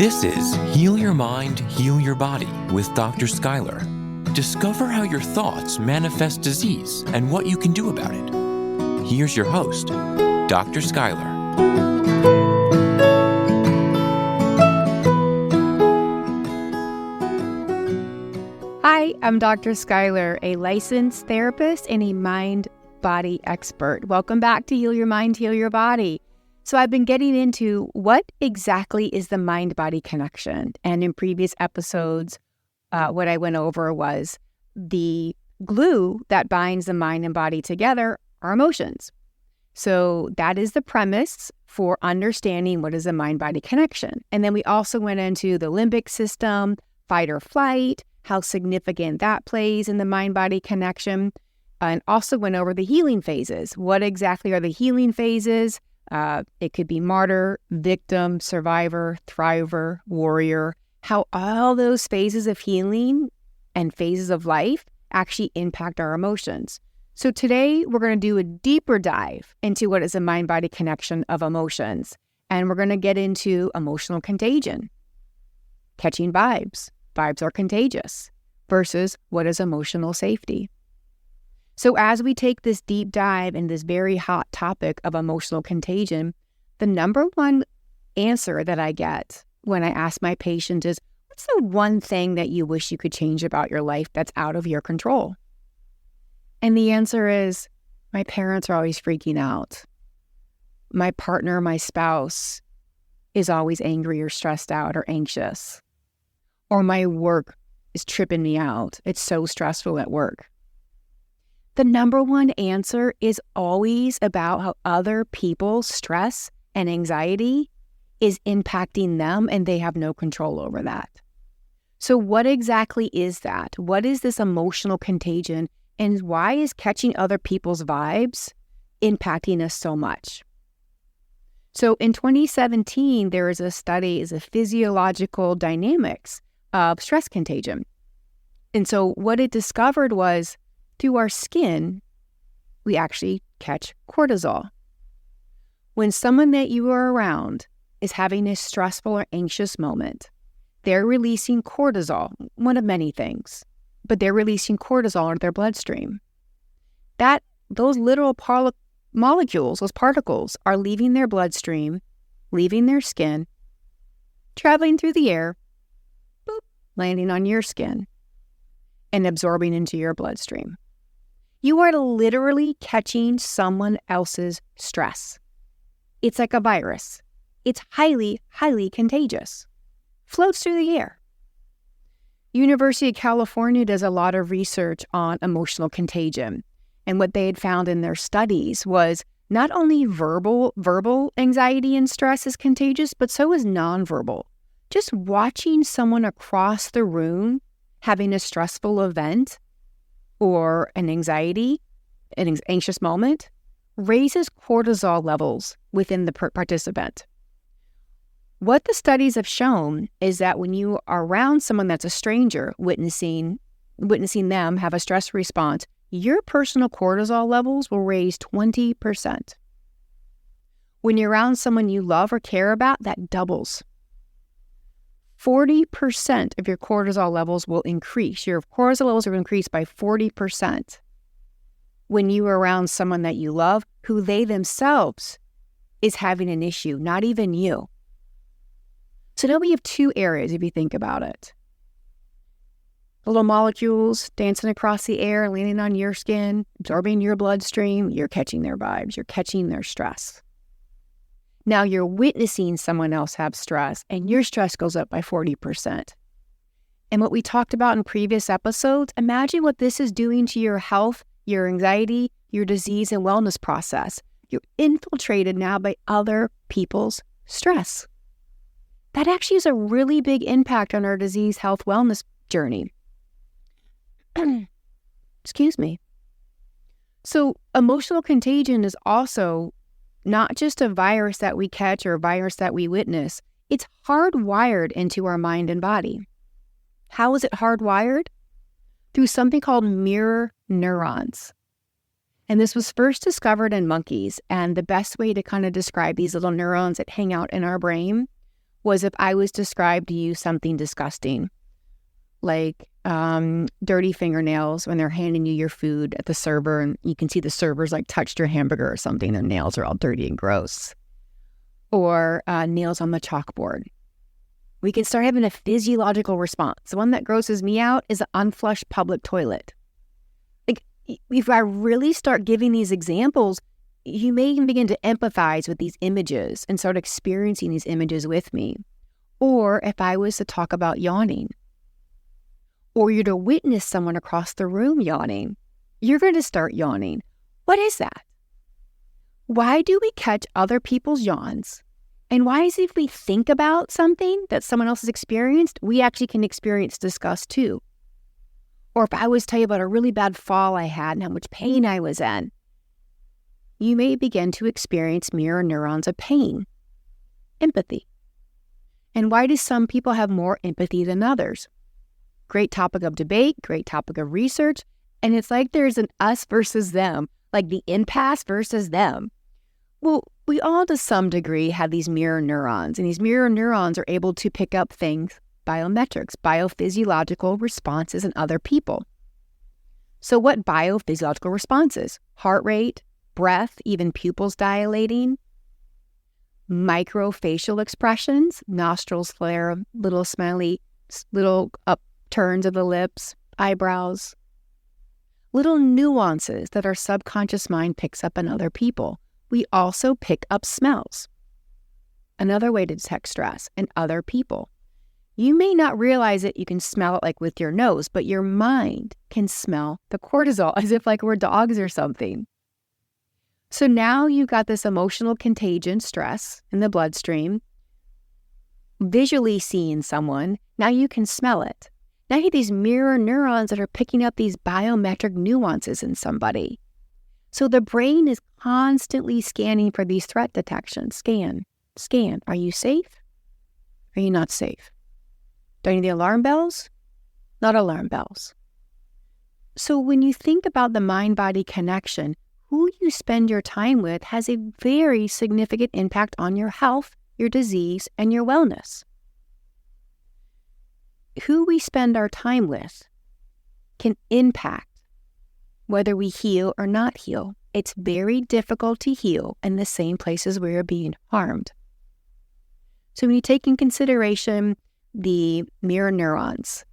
This is Heal Your Mind, Heal Your Body with Dr. Schuyler. Discover how your thoughts manifest disease and what you can do about it. Here's your host, Dr. Schuyler. Hi, I'm Dr. Schuyler, a licensed therapist and a mind-body expert. Welcome back to Heal Your Mind, Heal Your Body. So I've been getting into what exactly is the mind-body connection. And in previous episodes, what I went over was the glue that binds the mind and body together are emotions. So that is the premise for understanding what is a mind-body connection. And then we also went into the limbic system, fight or flight, how significant that plays in the mind-body connection, and also went over the healing phases. What exactly are the healing phases? It could be martyr, victim, survivor, thriver, warrior, how all those phases of healing and phases of life actually impact our emotions. So today we're going to do a deeper dive into what is a mind-body connection of emotions. And we're going to get into emotional contagion, catching vibes. Vibes are contagious versus what is emotional safety. So as we take this deep dive in this very hot topic of emotional contagion, the number one answer that I get when I ask my patients is, what's the one thing that you wish you could change about your life that's out of your control? And the answer is, my parents are always freaking out. My partner, my spouse, is always angry or stressed out or anxious. Or my work is tripping me out. It's so stressful at work. The number one answer is always about how other people's stress and anxiety is impacting them and they have no control over that. So what exactly is that? What is this emotional contagion, and why is catching other people's vibes impacting us so much? So in 2017, there is a study, is a physiological dynamics of stress contagion. And so what it discovered was through our skin, we actually catch cortisol. When someone that you are around is having a stressful or anxious moment, they're releasing cortisol, one of many things, but they're releasing cortisol into their bloodstream. Those little molecules, those particles, are leaving their bloodstream, leaving their skin, traveling through the air, boop, landing on your skin, and absorbing into your bloodstream. You are literally catching someone else's stress. It's like a virus. It's highly, highly contagious. Floats through the air. University of California does a lot of research on emotional contagion. And what they had found in their studies was not only verbal anxiety and stress is contagious, but so is nonverbal. Just watching someone across the room having a stressful event or an anxious moment raises cortisol levels within the participant. What the studies have shown is that when you are around someone that's a stranger, witnessing them have a stress response, your personal cortisol levels will raise 20%. When you're around someone you love or care about, that doubles. 40% of your cortisol levels will increase. Your cortisol levels will increase by 40% when you are around someone that you love, who they themselves is having an issue, not even you. So now we have two areas if you think about it. The little molecules dancing across the air, landing on your skin, absorbing your bloodstream, you're catching their vibes, you're catching their stress. Now you're witnessing someone else have stress, and your stress goes up by 40%. And what we talked about in previous episodes, imagine what this is doing to your health, your anxiety, your disease and wellness process. You're infiltrated now by other people's stress. That actually is a really big impact on our disease, health, wellness journey. Excuse me. So emotional contagion is also not just a virus that we catch or a virus that we witness. It's hardwired into our mind and body. How is it hardwired? Through something called mirror neurons. And this was first discovered in monkeys. And the best way to kind of describe these little neurons that hang out in our brain was if I was described to you something disgusting, like dirty fingernails when they're handing you your food at the server and you can see the server's like touched your hamburger or something. Their nails are all dirty and gross. Or nails on the chalkboard. We can start having a physiological response. The one that grosses me out is an unflushed public toilet. Like, if I really start giving these examples, you may even begin to empathize with these images and start experiencing these images with me. Or if I was to talk about yawning, or you're to witness someone across the room yawning, you're going to start yawning. What is that? Why do we catch other people's yawns? And why is it if we think about something that someone else has experienced, we actually can experience disgust too? Or if I was to tell you about a really bad fall I had and how much pain I was in, you may begin to experience mirror neurons of pain, empathy. And why do some people have more empathy than others? Great topic of debate, great topic of research. And it's like there's an us versus them, like the empath versus them. Well, we all to some degree have these mirror neurons, and these mirror neurons are able to pick up things, biometrics, biophysiological responses in other people. So what biophysiological responses? Heart rate, breath, even pupils dilating, microfacial expressions, nostrils flare, little smiley, little upturns of the lips, eyebrows, little nuances that our subconscious mind picks up in other people. We also pick up smells. Another way to detect stress in other people. You may not realize it, you can smell it like with your nose, but your mind can smell the cortisol as if like we're dogs or something. So now you've got this emotional contagion, stress in the bloodstream, visually seeing someone, now you can smell it. Now you have these mirror neurons that are picking up these biometric nuances in somebody. So the brain is constantly scanning for these threat detections. Scan. Are you safe? Are you not safe? Do I need the alarm bells? Not alarm bells. So when you think about the mind-body connection, who you spend your time with has a very significant impact on your health, your disease, and your wellness. Who we spend our time with can impact whether we heal or not heal. It's very difficult to heal in the same places where you're being harmed. So when you take in consideration the mirror neurons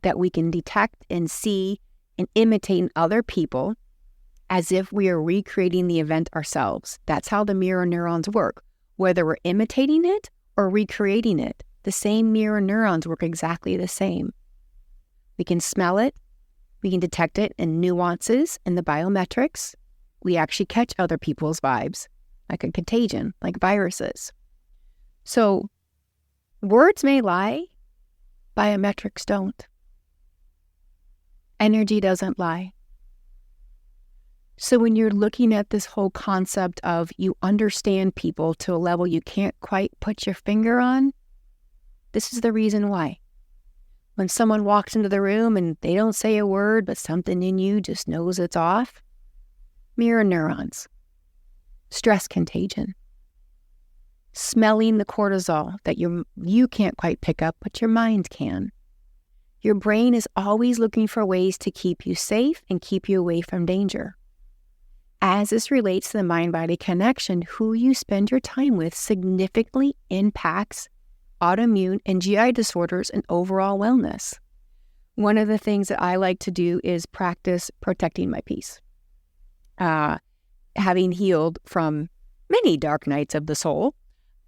that we can detect and see and imitate in other people as if we are recreating the event ourselves. That's how the mirror neurons work. Whether we're imitating it or recreating it, the same mirror neurons work exactly the same. We can smell it. We can detect it in nuances in the biometrics. We actually catch other people's vibes, like a contagion, like viruses. So words may lie, biometrics don't. Energy doesn't lie. So when you're looking at this whole concept of you understand people to a level you can't quite put your finger on, this is the reason why. When someone walks into the room and they don't say a word, but something in you just knows it's off, mirror neurons, stress contagion, smelling the cortisol that you can't quite pick up, but your mind can. Your brain is always looking for ways to keep you safe and keep you away from danger. As this relates to the mind-body connection, who you spend your time with significantly impacts autoimmune and GI disorders and overall wellness. One of the things that I like to do is practice protecting my peace. Having healed from many dark nights of the soul,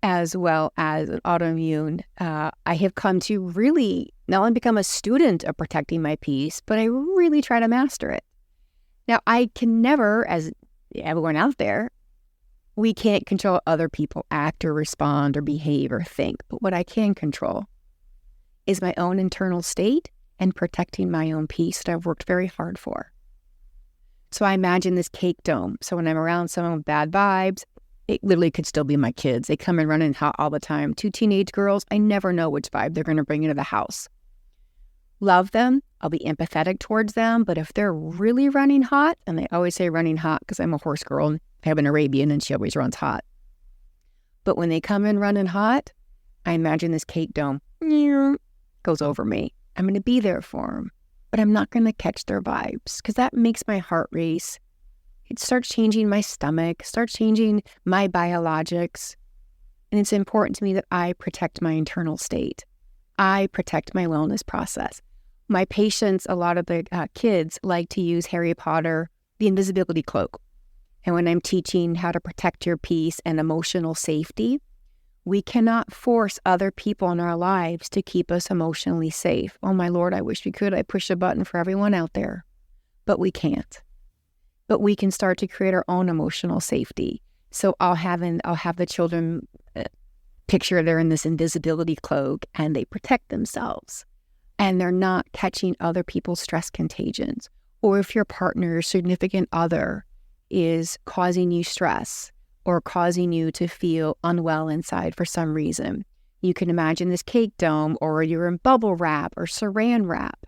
as well as an autoimmune, I have come to really not only become a student of protecting my peace, but I really try to master it. Now, I can never, as everyone out there, we can't control other people act or respond or behave or think. But what I can control is my own internal state and protecting my own peace that I've worked very hard for. So I imagine this cake dome. So when I'm around someone with bad vibes, it literally could still be my kids. They come and run in hot all the time. 2 teenage girls, I never know which vibe they're going to bring into the house. Love them. I'll be empathetic towards them. But if they're really running hot, and they always say running hot because I'm a horse girl and I have an Arabian and she always runs hot. But when they come in running hot, I imagine this cake dome goes over me. I'm going to be there for them, but I'm not going to catch their vibes because that makes my heart race. It starts changing my stomach, starts changing my biologics. And it's important to me that I protect my internal state. I protect my wellness process. My patients, a lot of the kids like to use Harry Potter, the invisibility cloak. And when I'm teaching how to protect your peace and emotional safety, we cannot force other people in our lives to keep us emotionally safe. Oh my Lord, I wish we could. I push a button for everyone out there, but we can't. But we can start to create our own emotional safety. So I'll have the children picture they're in this invisibility cloak and they protect themselves and they're not catching other people's stress contagions. Or if your partner or significant other is causing you stress or causing you to feel unwell inside for some reason, you can imagine this cake dome or you're in bubble wrap or saran wrap.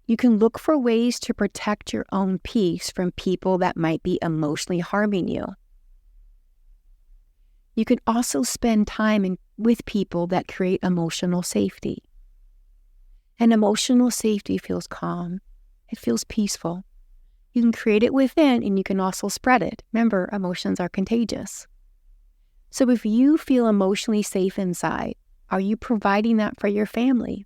You can look for ways to protect your own peace from people that might be emotionally harming you. You can also spend time with people that create emotional safety. And emotional safety feels calm. It feels peaceful. You can create it within and you can also spread it. Remember, emotions are contagious. So if you feel emotionally safe inside, are you providing that for your family?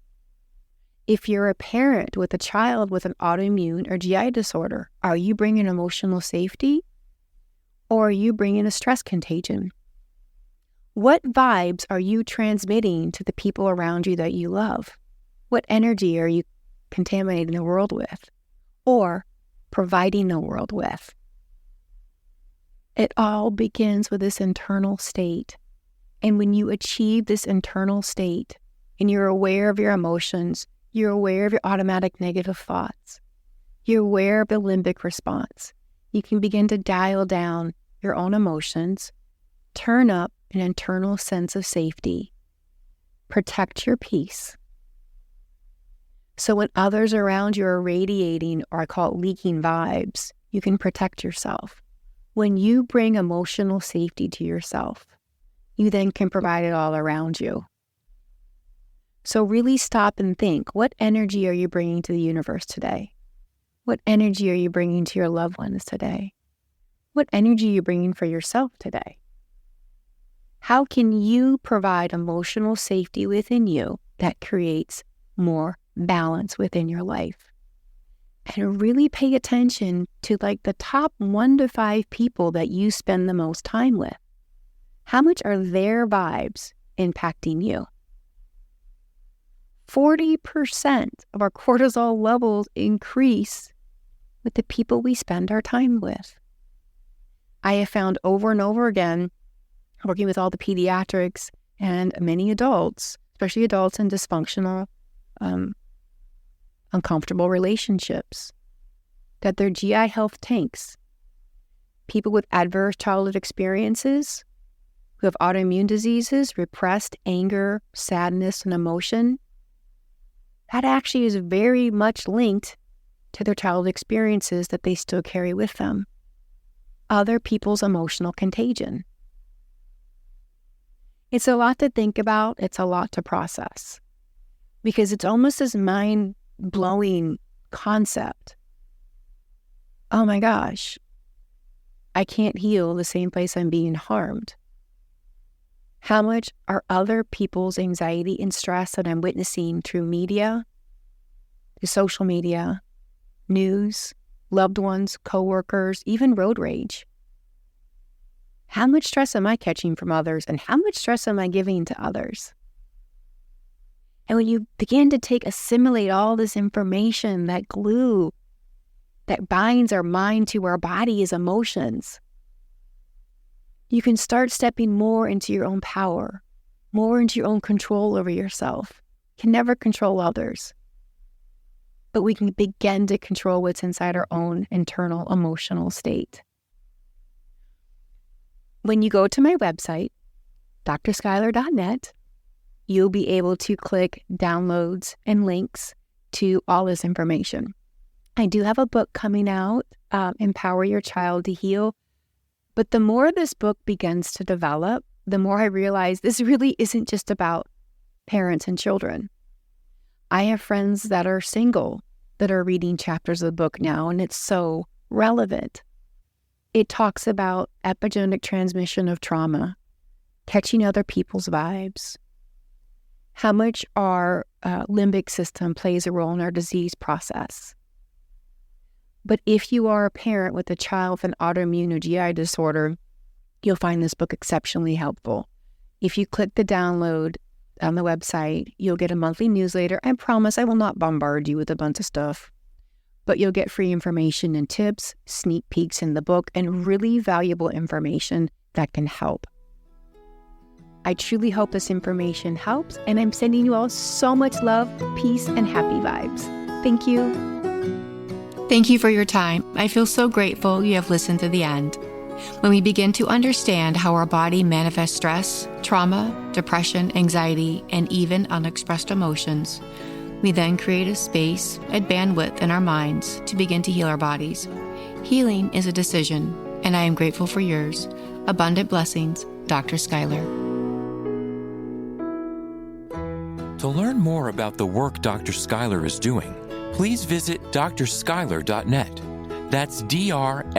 If you're a parent with a child with an autoimmune or GI disorder, are you bringing emotional safety or are you bringing a stress contagion? What vibes are you transmitting to the people around you that you love? What energy are you contaminating the world with or providing the world with? It all begins with this internal state. And when you achieve this internal state and you're aware of your emotions, you're aware of your automatic negative thoughts, you're aware of the limbic response, you can begin to dial down your own emotions, turn up an internal sense of safety, protect your peace. So when others around you are radiating, or I call it leaking vibes, you can protect yourself. When you bring emotional safety to yourself, you then can provide it all around you. So really stop and think, what energy are you bringing to the universe today? What energy are you bringing to your loved ones today? What energy are you bringing for yourself today? How can you provide emotional safety within you that creates more balance within your life? And really pay attention to like the top 1 to 5 people that you spend the most time with. How much are their vibes impacting you? 40% of our cortisol levels increase with the people we spend our time with. I have found over and over again, working with all the pediatrics and many adults, especially adults in dysfunctional, uncomfortable relationships, that their GI health tanks. People with adverse childhood experiences, who have autoimmune diseases, repressed anger, sadness, and emotion, that actually is very much linked to their childhood experiences that they still carry with them. Other people's emotional contagion. It's a lot to think about. It's a lot to process. Because it's almost this mind-blowing concept. Oh my gosh, I can't heal the same place I'm being harmed. How much are other people's anxiety and stress that I'm witnessing through media, through social media, news, loved ones, coworkers, even road rage? How much stress am I catching from others, and how much stress am I giving to others? And when you begin to assimilate all this information, that glue that binds our mind to our body is emotions, you can start stepping more into your own power, more into your own control over yourself. You can never control others, but we can begin to control what's inside our own internal emotional state. When you go to my website, drskylar.net, you'll be able to click downloads and links to all this information. I do have a book coming out, Empower Your Child to Heal. But the more this book begins to develop, the more I realize this really isn't just about parents and children. I have friends that are single that are reading chapters of the book now, and it's so relevant. It talks about epigenetic transmission of trauma, catching other people's vibes, how much our limbic system plays a role in our disease process. But if you are a parent with a child with an autoimmune or GI disorder, you'll find this book exceptionally helpful. If you click the download on the website, you'll get a monthly newsletter. I promise I will not bombard you with a bunch of stuff, but you'll get free information and tips, sneak peeks in the book, and really valuable information that can help. I truly hope this information helps, and I'm sending you all so much love, peace, and happy vibes. Thank you. Thank you for your time. I feel so grateful you have listened to the end. When we begin to understand how our body manifests stress, trauma, depression, anxiety, and even unexpressed emotions, we then create a space, a bandwidth in our minds to begin to heal our bodies. Healing is a decision, and I am grateful for yours. Abundant blessings, Dr. Schuyler. To learn more about the work Dr. Schuyler is doing, please visit drschuyler.net. That's drskYler.net.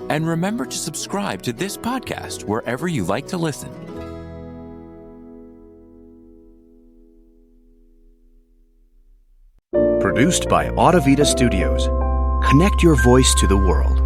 And remember to subscribe to this podcast wherever you like to listen. Produced by Audavita Studios. Connect your voice to the world.